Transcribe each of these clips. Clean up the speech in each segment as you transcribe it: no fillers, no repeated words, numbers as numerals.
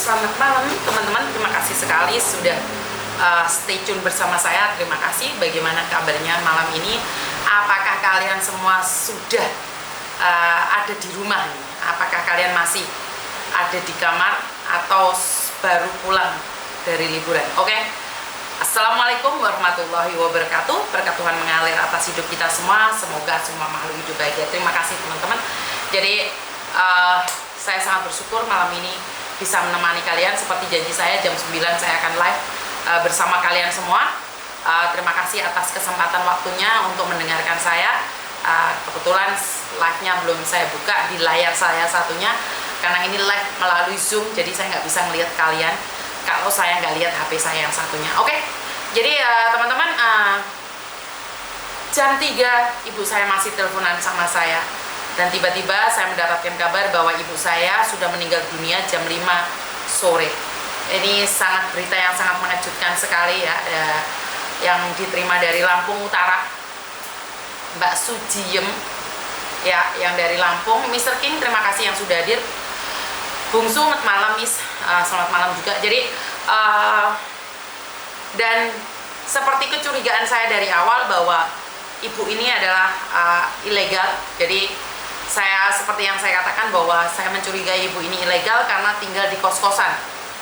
Selamat malam teman-teman, terima kasih sekali sudah stay tune bersama saya. Terima kasih. Bagaimana kabarnya malam ini? Apakah kalian semua sudah ada di rumah nih? Apakah kalian masih ada di kamar atau baru pulang dari liburan? Oke. Assalamualaikum warahmatullahi wabarakatuh. Berkat Tuhan mengalir atas hidup kita semua. Semoga semua makhluk hidup bahagia. Terima kasih teman-teman. Jadi saya sangat bersyukur malam ini bisa menemani kalian. Seperti janji saya, jam 9 saya akan live bersama kalian semua. Terima kasih atas kesempatan waktunya untuk mendengarkan saya. Kebetulan live-nya belum saya buka di layar saya satunya, karena ini live melalui Zoom, jadi saya nggak bisa melihat kalian kalau saya nggak lihat HP saya yang satunya. Oke, jadi teman-teman, jam 3 ibu saya masih teleponan sama saya, dan tiba-tiba saya mendapatkan kabar bahwa ibu saya sudah meninggal dunia jam 5 sore. Ini sangat berita yang sangat mengejutkan sekali ya, yang diterima dari Lampung Utara, Mbak Sujiem ya, yang dari Lampung. Mr. King, terima kasih yang sudah hadir. Bungsu, selamat malam Miss, selamat malam juga. Jadi dan seperti kecurigaan saya dari awal bahwa ibu ini adalah ilegal. Jadi saya, seperti yang saya katakan, bahwa saya mencurigai ibu ini ilegal karena tinggal di kos-kosan.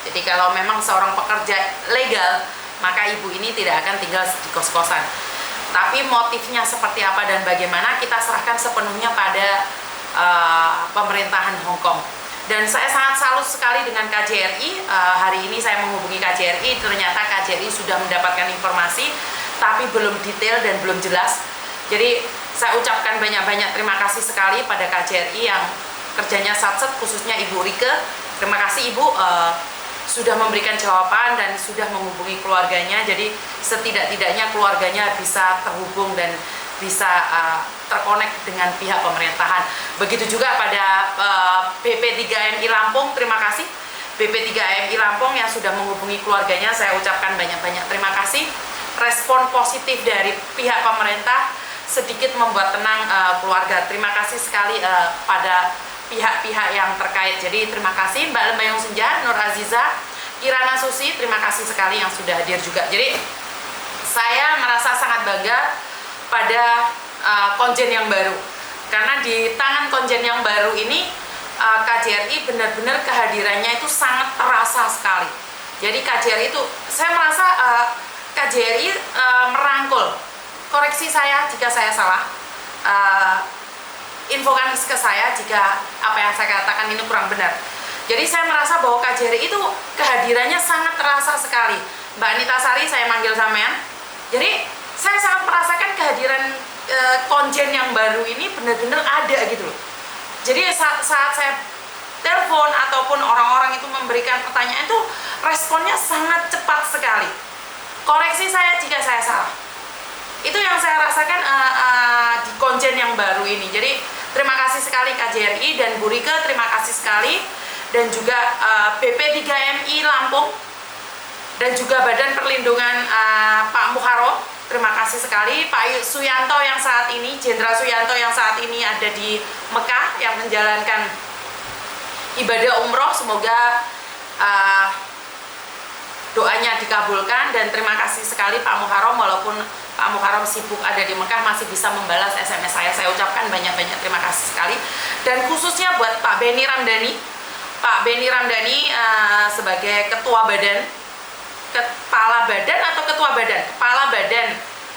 Jadi kalau memang seorang pekerja legal, maka ibu ini tidak akan tinggal di kos-kosan. Tapi motifnya seperti apa dan bagaimana, kita serahkan sepenuhnya pada pemerintahan Hong Kong. Dan saya sangat salut sekali dengan KJRI. Hari ini saya menghubungi KJRI, ternyata KJRI sudah mendapatkan informasi, tapi belum detail dan belum jelas. Jadi saya ucapkan banyak-banyak terima kasih sekali pada KJRI yang kerjanya satset, khususnya Ibu Rike. Terima kasih Ibu sudah memberikan jawaban dan sudah menghubungi keluarganya. Jadi setidak-tidaknya keluarganya bisa terhubung dan bisa terkonek dengan pihak pemerintahan. Begitu juga pada BP3MI Lampung, terima kasih BP3MI Lampung yang sudah menghubungi keluarganya. Saya ucapkan banyak-banyak terima kasih. Respon positif dari pihak pemerintah sedikit membuat tenang keluarga. Terima kasih sekali pada pihak-pihak yang terkait. Jadi terima kasih Mbak Lembayung Senja, Nur Aziza, Kirana Susi, terima kasih sekali yang sudah hadir juga. Jadi saya merasa sangat bangga pada konjen yang baru, karena di tangan konjen yang baru ini KJRI benar-benar kehadirannya itu sangat terasa sekali. Jadi KJRI itu, saya merasa KJRI merangkul. Koreksi saya jika saya salah, infokan ke saya jika apa yang saya katakan ini kurang benar. Jadi saya merasa bahwa KJRI itu kehadirannya sangat terasa sekali. Mbak Anita Sari, saya manggil sampean. Jadi saya sangat merasakan kehadiran konjen yang baru ini benar-benar ada gitu loh. Jadi saat saya telepon ataupun orang-orang itu memberikan pertanyaan itu, responnya sangat cepat sekali. Koreksi saya jika saya salah. Itu yang saya rasakan di konjen yang baru ini. Jadi terima kasih sekali KJRI dan Bu Rike, terima kasih sekali. Dan juga BP3MI Lampung, dan juga Badan Perlindungan Pak Muharrem, terima kasih sekali. Pak Suyanto yang saat ini, Jenderal Suyanto yang saat ini ada di Mekah yang menjalankan ibadah umroh. Semoga doanya dikabulkan, dan terima kasih sekali Pak Muharrem, walaupun Pak Muharrem sibuk ada di Mekah, masih bisa membalas SMS saya. Saya ucapkan banyak-banyak terima kasih sekali. Dan khususnya buat Pak Beni Ramdhani. Pak Beni Ramdhani sebagai Ketua Badan, Kepala Badan atau Ketua Badan? Kepala Badan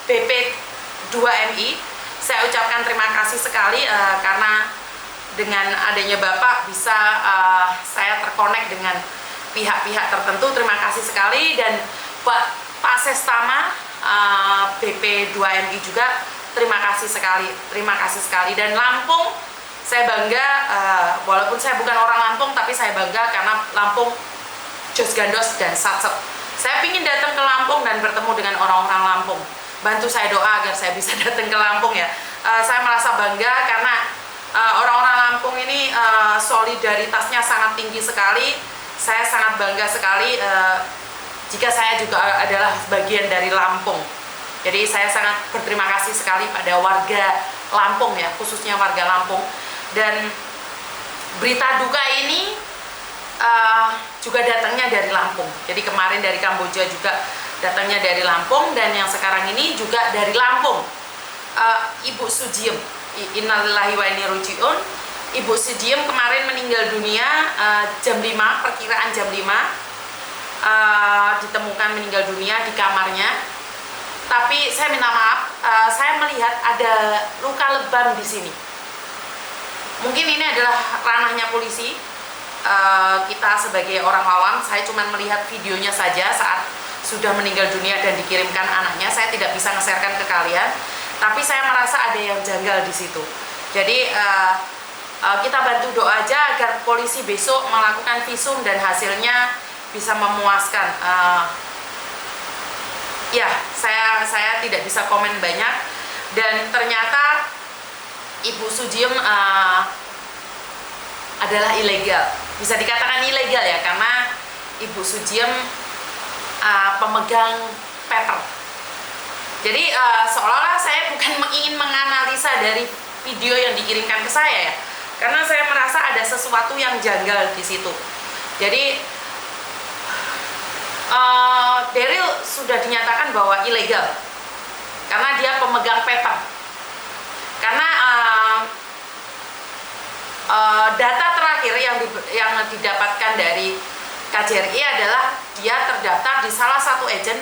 BP2MI. Saya ucapkan terima kasih sekali karena dengan adanya Bapak bisa saya terkonek dengan pihak-pihak tertentu. Terima kasih sekali. Dan Pak Sestama BP2MI juga terima kasih sekali, terima kasih sekali. Dan Lampung, saya bangga, walaupun saya bukan orang Lampung, tapi saya bangga karena Lampung jos gandos dan satset. Saya ingin datang ke Lampung dan bertemu dengan orang-orang Lampung. Bantu saya doa agar saya bisa datang ke Lampung ya. Saya merasa bangga karena orang-orang Lampung ini solidaritasnya sangat tinggi sekali. Saya sangat bangga sekali jika saya juga adalah bagian dari Lampung. Jadi saya sangat berterima kasih sekali pada warga Lampung ya, khususnya warga Lampung. Dan berita duka ini juga datangnya dari Lampung. Jadi kemarin dari Kamboja juga datangnya dari Lampung, dan yang sekarang ini juga dari Lampung. Ibu Sujiem, innalillahi wa inna ilaihi raji'un. Ibu Sujiem kemarin meninggal dunia jam 5, perkiraan jam 5, ditemukan meninggal dunia di kamarnya. Tapi saya minta maaf, saya melihat ada luka lebam di sini. Mungkin ini adalah ranahnya polisi. Kita sebagai orang awam, saya cuma melihat videonya saja saat sudah meninggal dunia dan dikirimkan anaknya. Saya tidak bisa nge-sharekan ke kalian, tapi saya merasa ada yang janggal di situ. Jadi kita bantu doa aja agar polisi besok melakukan visum dan hasilnya bisa memuaskan. Ya, saya tidak bisa komen banyak, dan ternyata Ibu Sujiem adalah ilegal. Bisa dikatakan ilegal ya, karena Ibu Sujiem pemegang paper. Jadi seolah-olah saya bukan ingin menganalisa dari video yang dikirimkan ke saya ya, karena saya merasa ada sesuatu yang janggal di situ. Jadi Daryl sudah dinyatakan bahwa ilegal karena dia pemegang paper. Karena data terakhir yang didapatkan dari KJRI adalah dia terdaftar di salah satu agen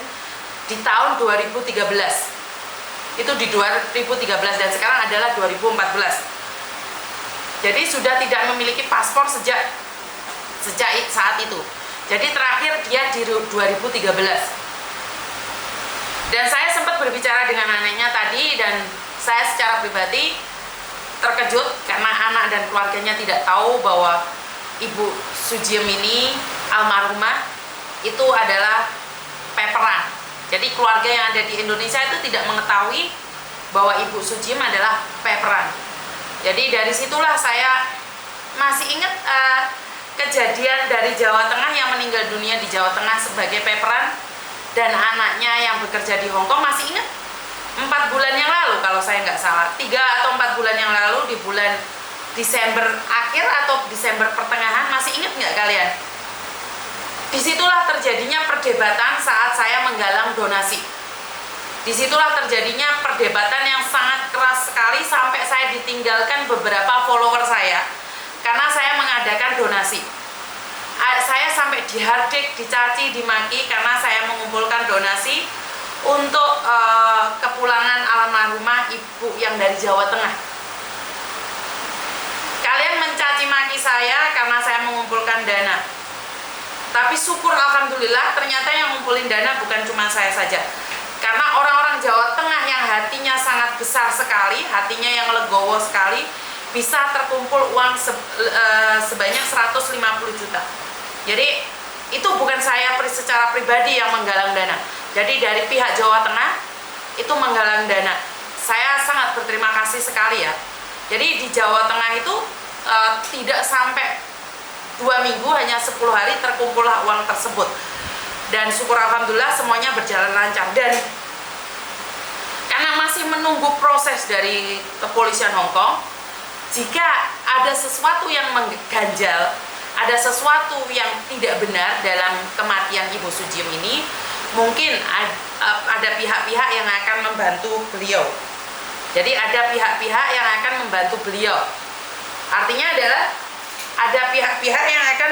di tahun 2013. Itu di 2013 dan sekarang adalah 2014. Jadi sudah tidak memiliki paspor sejak saat itu. Jadi terakhir dia di 2013. Dan saya sempat berbicara dengan anaknya tadi, dan saya secara pribadi terkejut karena anak dan keluarganya tidak tahu bahwa Ibu Sujiem ini almarhumah itu adalah paperan. Jadi keluarga yang ada di Indonesia itu tidak mengetahui bahwa Ibu Sujiem adalah paperan. Jadi dari situlah saya masih ingat kejadian dari Jawa Tengah yang meninggal dunia di Jawa Tengah sebagai paperan, dan anaknya yang bekerja di Hong Kong. Masih ingat 4 bulan yang lalu kalau saya nggak salah, 3 atau 4 bulan yang lalu, di bulan Desember akhir atau Desember pertengahan. Masih ingat nggak kalian? Disitulah terjadinya perdebatan saat saya menggalang donasi. Disitulah terjadinya perdebatan yang sangat keras sekali, sampai saya ditinggalkan beberapa follower saya karena saya mengadakan donasi. Saya sampai dihardik, dicaci, dimaki karena saya mengumpulkan donasi untuk kepulangan almarhumah ibu yang dari Jawa Tengah. Kalian mencaci maki saya karena saya mengumpulkan dana. Tapi syukur alhamdulillah ternyata yang ngumpulin dana bukan cuma saya saja. Karena orang-orang Jawa Tengah yang hatinya sangat besar sekali, hatinya yang legowo sekali, bisa terkumpul uang sebanyak 150 juta. Jadi itu bukan saya secara pribadi yang menggalang dana. Jadi dari pihak Jawa Tengah itu menggalang dana. Saya sangat berterima kasih sekali ya. Jadi di Jawa Tengah itu tidak sampai 2 minggu, hanya 10 hari terkumpullah uang tersebut. Dan syukur alhamdulillah semuanya berjalan lancar. Dan karena masih menunggu proses dari kepolisian Hong Kong, jika ada sesuatu yang mengganjal, ada sesuatu yang tidak benar dalam kematian Ibu Sujiem ini, mungkin ada pihak-pihak yang akan membantu beliau. Jadi ada pihak-pihak yang akan membantu beliau. Artinya adalah ada pihak-pihak yang akan